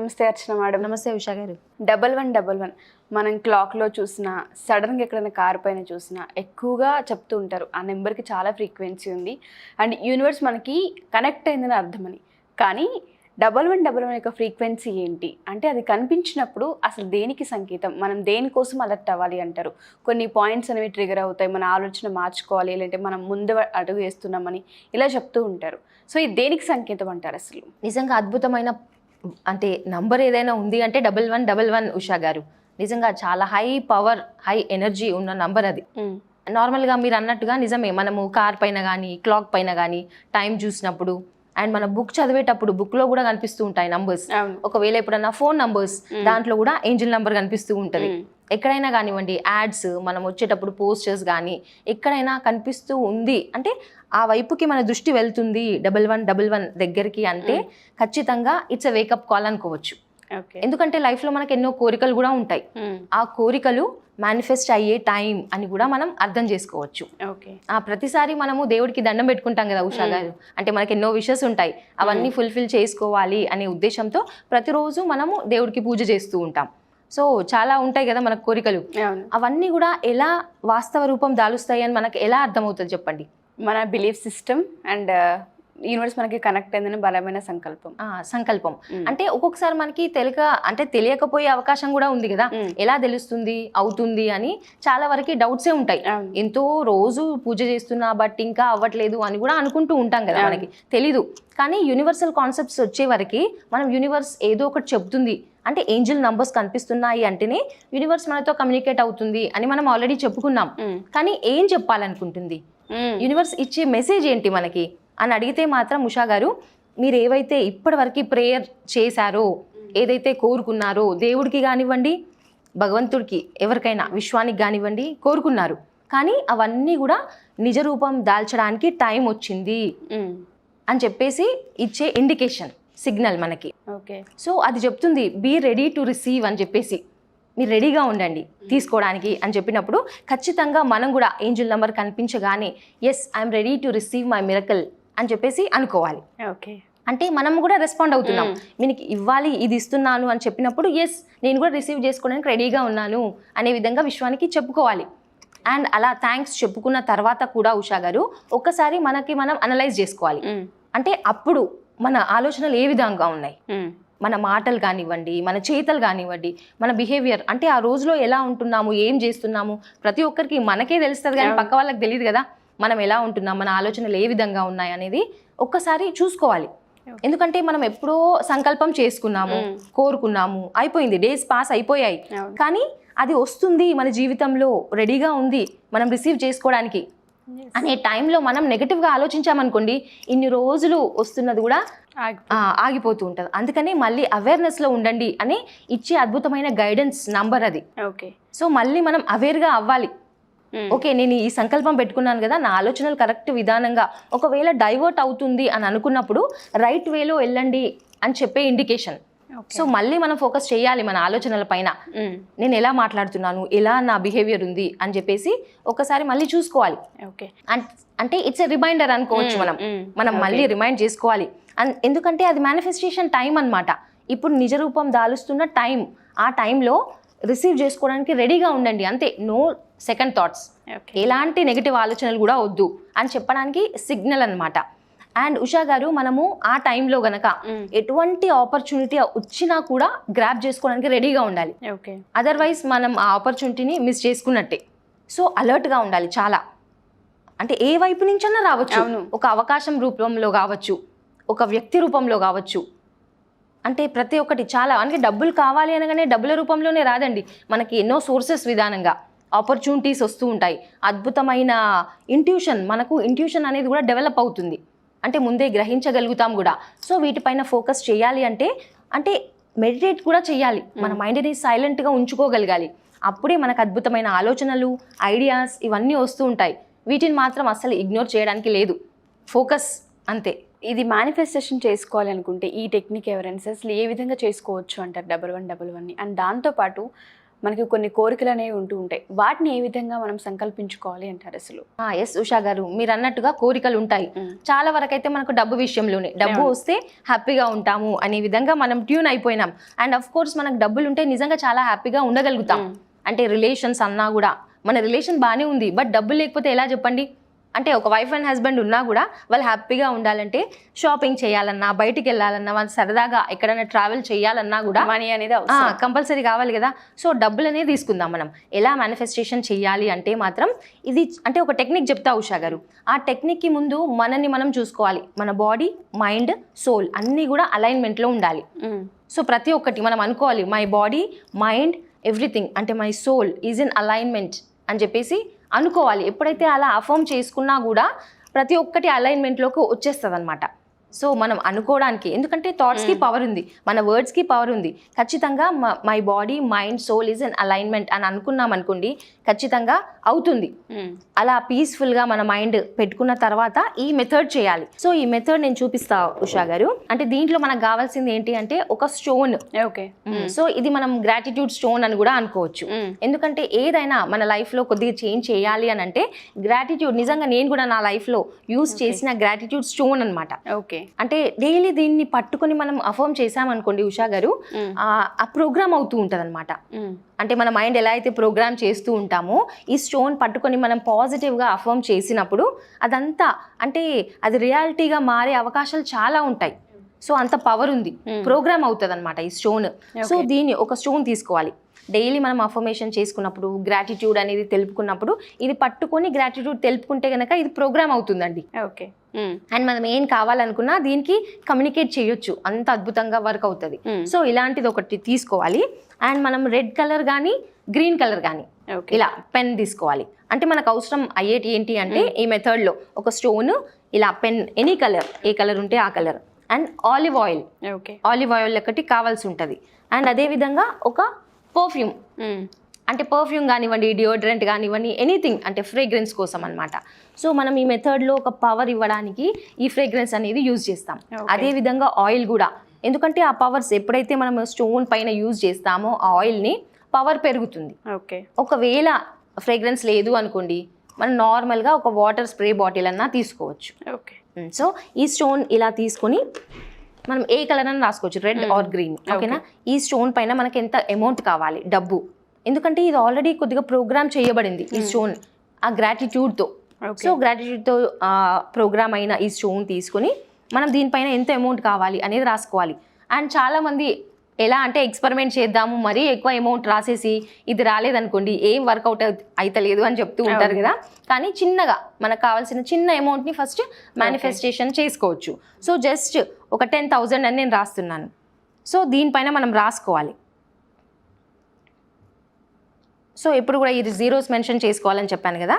నమస్తే అర్చన మేడం. నమస్తే ఉషా గారు. 1111 మనం క్లాక్లో చూసినా, సడన్గా ఎక్కడైనా కార్ పైన చూసినా ఎక్కువగా చెప్తూ ఉంటారు ఆ నెంబర్కి చాలా ఫ్రీక్వెన్సీ ఉంది అండ్ యూనివర్స్ మనకి కనెక్ట్ అయిందని అర్థమని. కానీ 1111 యొక్క ఫ్రీక్వెన్సీ ఏంటి అంటే అది కనిపించినప్పుడు అసలు దేనికి సంకేతం, మనం దేనికోసం అలర్ట్ అవ్వాలి అంటారు. కొన్ని పాయింట్స్ అనేవి ట్రిగర్ అవుతాయి, మన ఆలోచన మార్చుకోవాలి, లేదంటే మనం ముందు అడుగు వేస్తున్నామని ఇలా చెప్తూ ఉంటారు. సో ఇది దేనికి సంకేతం అంటారు అసలు? నిజంగా అద్భుతమైన అంటే నంబర్ ఏదైనా ఉంది అంటే 1111 ఉషా గారు. నిజంగా చాలా హై పవర్, హై ఎనర్జీ ఉన్న నంబర్ అది. నార్మల్గా మీరు అన్నట్టుగా నిజమే, మనము కార్ పైన కానీ క్లాక్ పైన కానీ టైం చూసినప్పుడు అండ్ మన బుక్ చదివేటప్పుడు బుక్లో కూడా కనిపిస్తూ ఉంటాయి నంబర్స్. ఒకవేళ ఎప్పుడన్నా ఫోన్ నంబర్స్ దాంట్లో కూడా ఏంజిల్ నంబర్ కనిపిస్తూ ఉంటుంది. ఎక్కడైనా కానివ్వండి, యాడ్స్ మనం వచ్చేటప్పుడు పోస్టర్స్ కానీ ఎక్కడైనా కనిపిస్తూ ఉంది అంటే ఆ వైపుకి మన దృష్టి వెళ్తుంది 1111 దగ్గరికి అంటే ఖచ్చితంగా ఇట్స్ ఎ వేకప్ కాల్ అనుకోవచ్చు. ఎందుకంటే లైఫ్లో మనకు ఎన్నో కోరికలు కూడా ఉంటాయి. ఆ కోరికలు మేనిఫెస్ట్ అయ్యే టైం అని కూడా మనం అర్థం చేసుకోవచ్చు. ఆ ప్రతిసారి మనము దేవుడికి దండం పెట్టుకుంటాం కదా ఉషా గారు, అంటే మనకి ఎన్నో విషెస్ ఉంటాయి, అవన్నీ ఫుల్ఫిల్ చేసుకోవాలి అనే ఉద్దేశంతో ప్రతిరోజు మనము దేవుడికి పూజ చేస్తూ ఉంటాం. సో చాలా ఉంటాయి కదా మనకు కోరికలు, అవన్నీ కూడా ఎలా వాస్తవ రూపం దాలుస్తాయి అని మనకు ఎలా అర్థమవుతుంది చెప్పండి? మన బిలీఫ్ సిస్టమ్ అండ్ యూనివర్స్ మనకి కనెక్ట్ అయిందని బలమైన సంకల్పం. అంటే ఒక్కొక్కసారి మనకి తెలియకపోయే అవకాశం కూడా ఉంది కదా, ఎలా తెలుస్తుంది అవుతుంది అని చాలా వరకు డౌట్సే ఉంటాయి. ఎంతో రోజు పూజ చేస్తున్నా బట్ ఇంకా అవ్వట్లేదు అని కూడా అనుకుంటూ ఉంటాం కదా, మనకి తెలీదు. కానీ యూనివర్సల్ కాన్సెప్ట్స్ వచ్చే వరకు మనం యూనివర్స్ ఏదో ఒకటి చెప్తుంది అంటే ఏంజిల్ నంబర్స్ కనిపిస్తున్నాయి అంటేనే యూనివర్స్ మనతో కమ్యూనికేట్ అవుతుంది అని మనం ఆల్రెడీ చెప్పుకున్నాం. కానీ ఏం చెప్పాలనుకుంటుంది యూనివర్స్, ఇచ్చే మెసేజ్ ఏంటి మనకి అని అడిగితే మాత్రం ఉషా గారు, మీరు ఏవైతే ఇప్పటి వరకు ప్రేయర్ చేశారో, ఏదైతే కోరుకున్నారో, దేవుడికి కానివ్వండి, భగవంతుడికి, ఎవరికైనా విశ్వానికి కానివ్వండి కోరుకున్నారు, కానీ అవన్నీ కూడా నిజ రూపం దాల్చడానికి టైం వచ్చింది అని చెప్పేసి ఇచ్చే ఇండికేషన్, సిగ్నల్ మనకి. సో అది చెప్తుంది బీ రెడీ టు రిసీవ్ అని చెప్పేసి, మీరు రెడీగా ఉండండి తీసుకోవడానికి అని చెప్పినప్పుడు ఖచ్చితంగా మనం కూడా ఏంజిల్ నెంబర్ కనిపించగానే yes I'm ready to receive my miracle అని చెప్పేసి అనుకోవాలి. అంటే మనం కూడా రెస్పాండ్ అవుతున్నాం, మీకు ఇవ్వాలి, ఇది ఇస్తున్నాను అని చెప్పినప్పుడు ఎస్ నేను కూడా రిసీవ్ చేసుకోవడానికి రెడీగా ఉన్నాను అనే విధంగా విశ్వానికి చెప్పుకోవాలి. అండ్ అలా థ్యాంక్స్ చెప్పుకున్న తర్వాత కూడా ఉషా గారు ఒక్కసారి మనకి మనం అనలైజ్ చేసుకోవాలి. అంటే అప్పుడు మన ఆలోచనలు ఏ విధంగా ఉన్నాయి, మన మాటలు కానివ్వండి, మన చేతలు కానివ్వండి, మన బిహేవియర్, అంటే ఆ రోజులో ఎలా ఉంటున్నాము, ఏం చేస్తున్నాము, ప్రతి ఒక్కరికి మనకే తెలుస్తుంది కానీ పక్క వాళ్ళకి తెలియదు కదా మనం ఎలా ఉంటున్నాం, మన ఆలోచనలు ఏ విధంగా ఉన్నాయి అనేది ఒక్కసారి చూసుకోవాలి. ఎందుకంటే మనం ఎప్పుడో సంకల్పం చేసుకున్నాము, కోరుకున్నాము, అయిపోయింది, డేస్ పాస్ అయిపోయాయి, కానీ అది వస్తుంది మన జీవితంలో రెడీగా ఉంది మనం రిసీవ్ చేసుకోవడానికి అనే టైంలో మనం నెగటివ్గా ఆలోచించామనుకోండి, ఇన్ని రోజులు వస్తున్నది కూడా ఆగిపోతూ ఉంటుంది. అందుకని మళ్ళీ అవేర్నెస్లో ఉండండి అని ఇచ్చే అద్భుతమైన గైడెన్స్ నంబర్ అది. సో మళ్ళీ మనం అవేర్గా అవ్వాలి. ఓకే, నేను ఈ సంకల్పం పెట్టుకున్నాను కదా, నా ఆలోచనలు కరెక్ట్ విధానంగా ఒకవేళ డైవర్ట్ అవుతుంది అని అనుకున్నప్పుడు రైట్ వేలో వెళ్ళండి అని చెప్పే ఇండికేషన్. సో మళ్ళీ మనం ఫోకస్ చేయాలి మన ఆలోచనల పైన, నేను ఎలా మాట్లాడుతున్నాను, ఎలా నా బిహేవియర్ ఉంది అని చెప్పేసి ఒకసారి మళ్ళీ చూసుకోవాలి. అంటే ఇట్స్ ఎ రిమైండర్ అనుకోవచ్చు, మనం మళ్ళీ రిమైండ్ చేసుకోవాలి. ఎందుకంటే అది మేనిఫెస్టేషన్ టైం అన్నమాట. ఇప్పుడు నిజ రూపం దాలుస్తున్న టైం, ఆ టైంలో రిసీవ్ చేసుకోవడానికి రెడీగా ఉండండి అంతే, నో సెకండ్ థాట్స్, ఎలాంటి నెగిటివ్ ఆలోచనలు కూడా వద్దు అని చెప్పడానికి సిగ్నల్ అన్నమాట. అండ్ ఉషా గారు, మనము ఆ టైంలో గనక ఎటువంటి ఆపర్చునిటీ వచ్చినా కూడా గ్రాప్ చేసుకోవడానికి రెడీగా ఉండాలి. అదర్వైజ్ మనం ఆ ఆపర్చునిటీని మిస్ చేసుకున్నట్టే. సో అలర్ట్గా ఉండాలి చాలా, అంటే ఏ వైపు నుంచన్నా రావచ్చు, ఒక అవకాశం రూపంలో కావచ్చు, ఒక వ్యక్తి రూపంలో కావచ్చు, అంటే ప్రతి ఒక్కటి చాలా, అంటే డబ్బులు కావాలి అనగానే డబ్బుల రూపంలోనే రాదండి, మనకి ఎన్నో సోర్సెస్ విధానంగా ఆపర్చునిటీస్ వస్తూ ఉంటాయి. అద్భుతమైన మనకు ఇంట్యూషన్ అనేది కూడా డెవలప్ అవుతుంది, అంటే ముందే గ్రహించగలుగుతాం కూడా. సో వీటిపైన ఫోకస్ చేయాలి అంటే మెడిటేట్ కూడా చేయాలి, మన మైండ్ని సైలెంట్గా ఉంచుకోగలగాలి. అప్పుడే మనకు అద్భుతమైన ఆలోచనలు, ఐడియాస్ ఇవన్నీ వస్తూ ఉంటాయి. వీటిని మాత్రం అస్సలు ఇగ్నోర్ చేయడానికి లేదు, ఫోకస్ అంతే. ఇది మేనిఫెస్టేషన్ చేసుకోవాలి అనుకుంటే ఈ టెక్నిక్ ఎవరైనా అసలు ఏ విధంగా చేసుకోవచ్చు అంటారు 1111ని? అండ్ దాంతోపాటు మనకి కొన్ని కోరికలు అనేవి ఉంటూ ఉంటాయి. వాటిని ఏ విధంగా మనం సంకల్పించుకోవాలి అంటారు అసలు? ఎస్ ఉషా గారు, మీరు అన్నట్టుగా కోరికలు ఉంటాయి. చాలా వరకు అయితే మనకు డబ్బు విషయంలోనే, డబ్బు వస్తే హ్యాపీగా ఉంటాము అనే విధంగా మనం ట్యూన్ అయిపోయినాం. అండ్ అఫ్ కోర్స్ మనకు డబ్బులు ఉంటే నిజంగా చాలా హ్యాపీగా ఉండగలుగుతాం. అంటే రిలేషన్స్ అన్నా కూడా మన రిలేషన్ బాగానే ఉంది, బట్ డబ్బులు లేకపోతే ఎలా చెప్పండి? అంటే ఒక వైఫ్ అండ్ హస్బెండ్ ఉన్నా కూడా వాళ్ళు హ్యాపీగా ఉండాలంటే షాపింగ్ చేయాలన్నా, బయటికి వెళ్ళాలన్నా, వాళ్ళు సరదాగా ఎక్కడైనా ట్రావెల్ చేయాలన్నా కూడా మనీ అనేది కంపల్సరీ కావాలి కదా. సో డబ్బులు అనేది తీసుకుందాం. మనం ఎలా మేనిఫెస్టేషన్ చేయాలి అంటే మాత్రం ఇది అంటే ఒక టెక్నిక్ చెప్తా ఉషా గారు. ఆ టెక్నిక్కి ముందు మనల్ని మనం చూసుకోవాలి. మన బాడీ, మైండ్, సోల్ అన్నీ కూడా అలైన్మెంట్లో ఉండాలి. సో ప్రతి ఒక్కటి మనం అనుకోవాలి, మై బాడీ, మైండ్, ఎవ్రీథింగ్ అంటే my soul is in alignment అని చెప్పేసి అనుకోవాలి. ఎప్పుడైతే అలా అఫర్మ్ చేసుకున్నా కూడా ప్రతి ఒక్కటి అలైన్మెంట్లోకి వచ్చేస్తుంది అనమాట. సో మనం అనుకోవడానికి, ఎందుకంటే థాట్స్కి పవర్ ఉంది, మన వర్డ్స్కి పవర్ ఉంది. ఖచ్చితంగా my body, mind, soul is in alignment అని అనుకున్నాం అనుకోండి, ఖచ్చితంగా అవుతుంది. అలా పీస్ఫుల్గా మన మైండ్ పెట్టుకున్న తర్వాత ఈ మెథడ్ చేయాలి. సో ఈ మెథడ్ నేను చూపిస్తా ఉషా గారు. అంటే దీంట్లో మనకు కావాల్సింది ఏంటి అంటే ఒక స్టోన్. ఓకే. సో ఇది మనం గ్రాటిట్యూడ్ స్టోన్ అని కూడా అనుకోవచ్చు. ఎందుకంటే ఏదైనా మన లైఫ్లో కొద్దిగా చేంజ్ చేయాలి అని అంటే గ్రాటిట్యూడ్, నిజంగా నేను కూడా నా లైఫ్లో యూజ్ చేసిన గ్రాటిట్యూడ్ స్టోన్ అనమాట. ఓకే. అంటే డైలీ దీన్ని పట్టుకొని మనం అఫర్మ్ చేసామనుకోండి ఉషా గారు, ఆ ప్రోగ్రామ్ అవుతూ ఉంటుంది అనమాట. అంటే మన మైండ్ ఎలా అయితే ప్రోగ్రామ్ చేస్తూ ఉంటామో, ఈ స్టోన్ పట్టుకొని మనం పాజిటివ్గా అఫర్మ్ చేసినప్పుడు అదంతా అంటే అది రియాలిటీగా మారే అవకాశాలు చాలా ఉంటాయి. సో అంత పవర్ ఉంది, ప్రోగ్రామ్ అవుతుంది అనమాట ఈ స్టోన్. సో దీన్ని ఒక స్టోన్ తీసుకోవాలి. డైలీ మనం అఫర్మేషన్ చేసుకున్నప్పుడు, గ్రాటిట్యూడ్ అనేది తెలుపుకున్నప్పుడు ఇది పట్టుకొని గ్రాటిట్యూడ్ తెలుపుకుంటే కనుక ఇది ప్రోగ్రామ్ అవుతుందండి. ఓకే. అండ్ మనం ఏం కావాలనుకున్నా దీనికి కమ్యూనికేట్ చేయొచ్చు, అంత అద్భుతంగా వర్క్ అవుతుంది. సో ఇలాంటిది ఒకటి తీసుకోవాలి. అండ్ మనం రెడ్ కలర్ కానీ గ్రీన్ కలర్ కానీ ఇలా పెన్ తీసుకోవాలి. అంటే మనకు అవసరం అయ్యేటి ఏంటి అంటే ఈ మెథడ్లో ఒక స్టోన్, ఇలా పెన్, ఎనీ కలర్, ఏ కలర్ ఉంటే ఆ colour, and olive oil. Okay. Olive oil ఒకటి కావాల్సి ఉంటుంది. అండ్ అదేవిధంగా ఒక పర్ఫ్యూమ్, అంటే పర్ఫ్యూమ్ కానివ్వండి, డియోడ్రెంట్ కానివ్వండి, ఎనీథింగ్ అంటే ఫ్రేగ్రెన్స్ కోసం అనమాట. సో మనం ఈ మెథడ్లో ఒక పవర్ ఇవ్వడానికి ఈ ఫ్రేగ్రెన్స్ అనేది యూజ్ చేస్తాం. అదేవిధంగా ఆయిల్ కూడా, ఎందుకంటే ఆ పవర్స్ ఎప్పుడైతే మనం స్టోన్ పైన యూజ్ చేస్తామో ఆ ఆయిల్ని పవర్ పెరుగుతుంది. ఓకే. ఒకవేళ ఫ్రేగ్రెన్స్ లేదు అనుకోండి, మనం నార్మల్గా ఒక వాటర్ స్ప్రే బాటిల్ అన్నా తీసుకోవచ్చు. ఓకే. సో ఈ స్టోన్ ఇలా తీసుకొని మనం ఏ కలర్ అని రాసుకోవచ్చు, రెడ్ ఆర్ గ్రీన్. ఓకేనా? ఈ స్టోన్ పైన మనకి ఎంత అమౌంట్ కావాలి డబ్బు, ఎందుకంటే ఇది ఆల్రెడీ కొద్దిగా ప్రోగ్రామ్ చేయబడింది ఈ స్టోన్ ఆ గ్రాటిట్యూడ్తో. సో గ్రాటిట్యూడ్తో ప్రోగ్రామ్ అయిన ఈ స్టోన్ తీసుకొని మనం దీనిపైన ఎంత అమౌంట్ కావాలి అనేది రాసుకోవాలి. అండ్ చాలామంది ఎలా అంటే ఎక్స్పెరిమెంట్ చేద్దాము, మరీ ఎక్కువ అమౌంట్ రాసేసి ఇది రాలేదనుకోండి ఏం వర్కౌట్ అవుతలేదు అని చెప్తూ ఉంటారు కదా. కానీ చిన్నగా మనకు కావాల్సిన చిన్న అమౌంట్ని ఫస్ట్ మేనిఫెస్టేషన్ చేసుకోవచ్చు. సో జస్ట్ ఒక 10,000 అని నేను రాస్తున్నాను. సో దీనిపైన మనం రాసుకోవాలి. సో ఎప్పుడు కూడా ఇది జీరోస్ మెన్షన్ చేసుకోవాలని చెప్పాను కదా.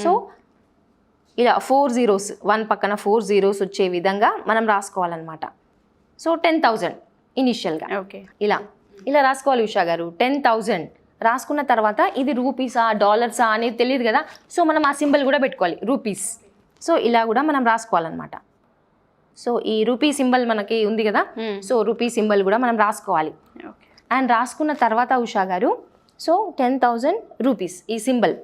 సో ఇలా 4 zeros, 1 పక్కన 4 zeros వచ్చే విధంగా మనం రాసుకోవాలన్నమాట. సో 10,000 ఇనిషియల్గా ఇలా రాసుకోవాలి ఉషా గారు. 10,000 రాసుకున్న తర్వాత ఇది రూపీసా డాలర్సా అనేది తెలియదు కదా. సో మనం ఆ సింబల్ కూడా పెట్టుకోవాలి, రూపీస్. సో ఇలా కూడా మనం రాసుకోవాలన్నమాట. సో ఈ రూపీ సింబల్ మనకి ఉంది కదా, సో రూపీ సింబల్ కూడా మనం రాసుకోవాలి. అండ్ రాసుకున్న తర్వాత ఉషా గారు, సో 10,000 రూపీస్ ఈ సింబల్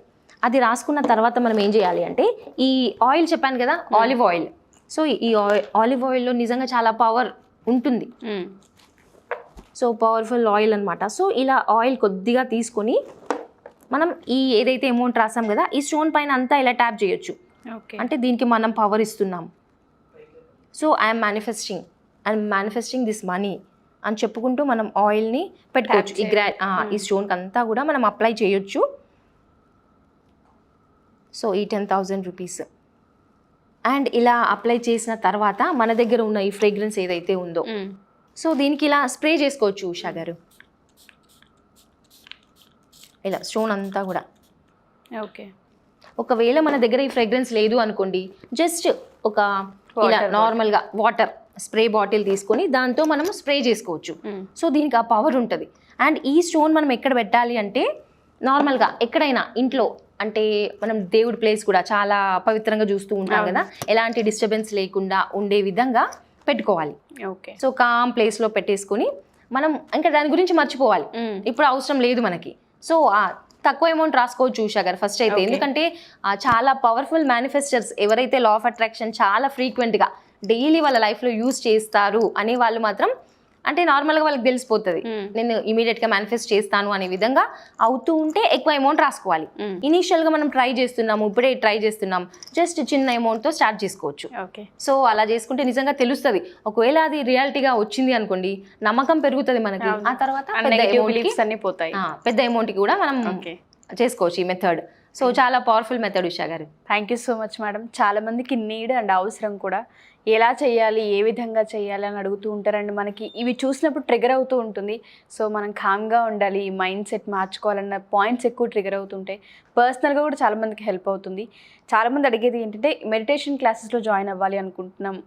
అది రాసుకున్న తర్వాత మనం ఏం చేయాలి అంటే ఈ ఆయిల్ చెప్పాను కదా, ఆలివ్ ఆయిల్. సో ఈ ఆలివ్ ఆయిల్లో నిజంగా చాలా పవర్ ఉంటుంది. సో పవర్ఫుల్ ఆయిల్ అనమాట. సో ఇలా ఆయిల్ కొద్దిగా తీసుకొని మనం ఈ ఏదైతే అమౌంట్ రాసాం కదా ఈ స్టోన్ పైన అంతా ఇలా ట్యాప్ చేయొచ్చు. అంటే దీనికి మనం పవర్ ఇస్తున్నాం. So I'm manifesting this money అని చెప్పుకుంటూ మనం ఆయిల్ని పెట్టుకోవచ్చు. ఈ స్టోన్కి అంతా కూడా మనం అప్లై చేయొచ్చు. సో ఈ 10,000 రూపీస్ అండ్ ఇలా అప్లై చేసిన తర్వాత మన దగ్గర ఉన్న ఈ ఫ్రేగ్రెన్స్ ఏదైతే ఉందో సో దీనికి ఇలా స్ప్రే చేసుకోవచ్చు ఉషా గారు. ఇలా స్టోన్ అంతా కూడా. ఓకే. ఒకవేళ మన దగ్గర ఈ ఫ్రేగ్రెన్స్ లేదు అనుకోండి, జస్ట్ ఒక ఇలా నార్మల్గా వాటర్ స్ప్రే బాటిల్ తీసుకొని దాంతో మనం స్ప్రే చేసుకోవచ్చు. సో దీనికి ఆ పవర్ ఉంటుంది. అండ్ ఈ స్టోన్ మనం ఎక్కడ పెట్టాలి అంటే నార్మల్గా ఎక్కడైనా ఇంట్లో, అంటే మనం దేవుడి ప్లేస్ కూడా చాలా పవిత్రంగా చూస్తూ ఉంటాం కదా, ఎలాంటి డిస్టర్బెన్స్ లేకుండా ఉండే విధంగా పెట్టుకోవాలి. ఓకే. సో కామ్ ప్లేస్లో పెట్టేసుకొని మనం ఇంకా దాని గురించి మర్చిపోవాలి, ఇప్పుడు అవసరం లేదు మనకి. సో తక్కువ అమౌంట్ రాసుకోవచ్చు ఉషా గారు ఫస్ట్ అయితే. ఎందుకంటే చాలా పవర్ఫుల్ మేనిఫెస్టర్స్ ఎవరైతే లా ఆఫ్ అట్రాక్షన్ చాలా ఫ్రీక్వెంట్గా డైలీ వాళ్ళ లైఫ్లో యూజ్ చేస్తారు అనే వాళ్ళు మాత్రం అంటే నార్మల్గా వాళ్ళకి తెలిసిపోతుంది నేను ఇమీడియట్గా మేనిఫెస్ట్ చేస్తాను అనే విధంగా అవుతూ ఉంటే ఎక్కువ అమౌంట్ రాసుకోవాలి. ఇనీషియల్గా మనం ట్రై చేస్తున్నాము, ఇప్పుడే ట్రై చేస్తున్నాం, జస్ట్ చిన్న అమౌంట్తో స్టార్ట్ చేసుకోవచ్చు. సో అలా చేసుకుంటే నిజంగా తెలుస్తుంది. ఒకవేళ అది రియాలిటీగా వచ్చింది అనుకోండి, నమ్మకం పెరుగుతుంది మనకి. ఆ తర్వాత పెద్ద అమౌంట్కి కూడా మనం చేసుకోవచ్చు ఈ మెథడ్. సో చాలా పవర్ఫుల్ మెథడ్ ఉషా గారు. Thank you so much madam. చాలా మందికి నీడ్ అండ్ అవసరం కూడా ఎలా చేయాలి, ఏ విధంగా చేయాలి అని అడుగుతూ ఉంటారండి. మనకి ఇవి చూసినప్పుడు ట్రిగర్ అవుతూ ఉంటుంది. సో మనం కామ్గా ఉండాలి, మైండ్ సెట్ మార్చుకోవాలన్న పాయింట్స్ ఎక్కువ ట్రిగర్ అవుతుంటాయి. పర్సనల్గా కూడా చాలామందికి హెల్ప్ అవుతుంది. చాలామంది అడిగేది ఏంటంటే మెడిటేషన్ క్లాసెస్లో జాయిన్ అవ్వాలి అనుకుంటున్నాం,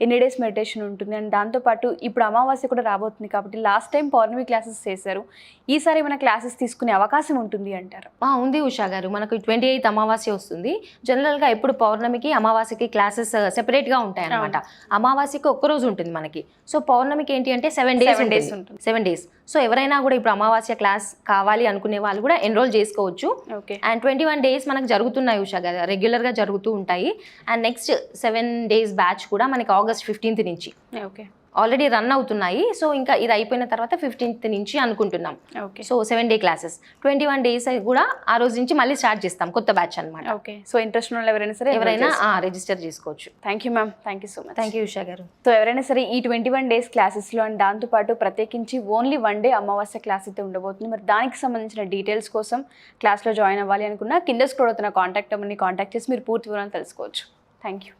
ఎన్ని డేస్ మెడిటేషన్ ఉంటుంది అండ్ దాంతోపాటు ఇప్పుడు అమావాస్య కూడా రాబోతుంది కాబట్టి లాస్ట్ టైం పౌర్ణమి క్లాసెస్ చేశారు, ఈసారి ఏమైనా క్లాసెస్ తీసుకునే అవకాశం ఉంటుంది అంటారు? ఉంది ఉషా గారు. మనకు 28th అమావాస్య వస్తుంది. జనరల్గా ఎప్పుడు పౌర్ణమికి అమావాస్యకి క్లాసెస్ సెపరేట్గా ఉంటాయి అనమాట. అమావాస్యకి ఒక్కరోజు ఉంటుంది మనకి. సో పౌర్ణమికి ఏంటి అంటే 7 days ఉంటుంది. 7 days. సో ఎవరైనా కూడా ఇప్పుడు అమావాస్య క్లాస్ కావాలి అనుకునే వాళ్ళు కూడా ఎన్రోల్ చేసుకోవచ్చు. అండ్ 21 days మనకు జరుగుతున్నాయి ఉషా గారు, రెగ్యులర్గా జరుగుతూ ఉంటాయి. అండ్ నెక్స్ట్ 7 days బ్యాచ్ కూడా మనకి August 15th నుంచి ఆల్రెడీ రన్ అవుతున్నాయి. సో ఇంకా ఇది అయిపోయిన తర్వాత 15th నుంచి అనుకుంటున్నాం. సో 7 day క్లాసెస్ 21 days కూడా ఆ రోజు నుంచి మళ్ళీ స్టార్ట్ చేస్తాం కొత్త బ్యాచ్ అనమాట. సో ఇంట్రెస్ట్ ఉన్న వాళ్ళు ఎవరైనా రిజిస్టర్ చేసుకోవచ్చు. Thank you ma'am. Thank you so much. Thank you Usha గారు. సో ఎవరైనా సరే ఈ 21 days క్లాసెస్లో అండ్ దాంతోపాటు ప్రత్యేకించి ఓన్లీ 1 day అమావాస్య క్లాస్ అయితే ఉండబోతుంది. మరి దానికి సంబంధించిన డీటెయిల్స్ కోసం క్లాస్లో జాయిన్ అవ్వాలి అనుకున్నా కింద స్క్రోల్ అవుతున్న కాంటాక్ట్ నెంబర్ని కాంటాక్ట్ చేసి మీరు పూర్తి వివరాలు తెలుసుకోవచ్చు. Thank you.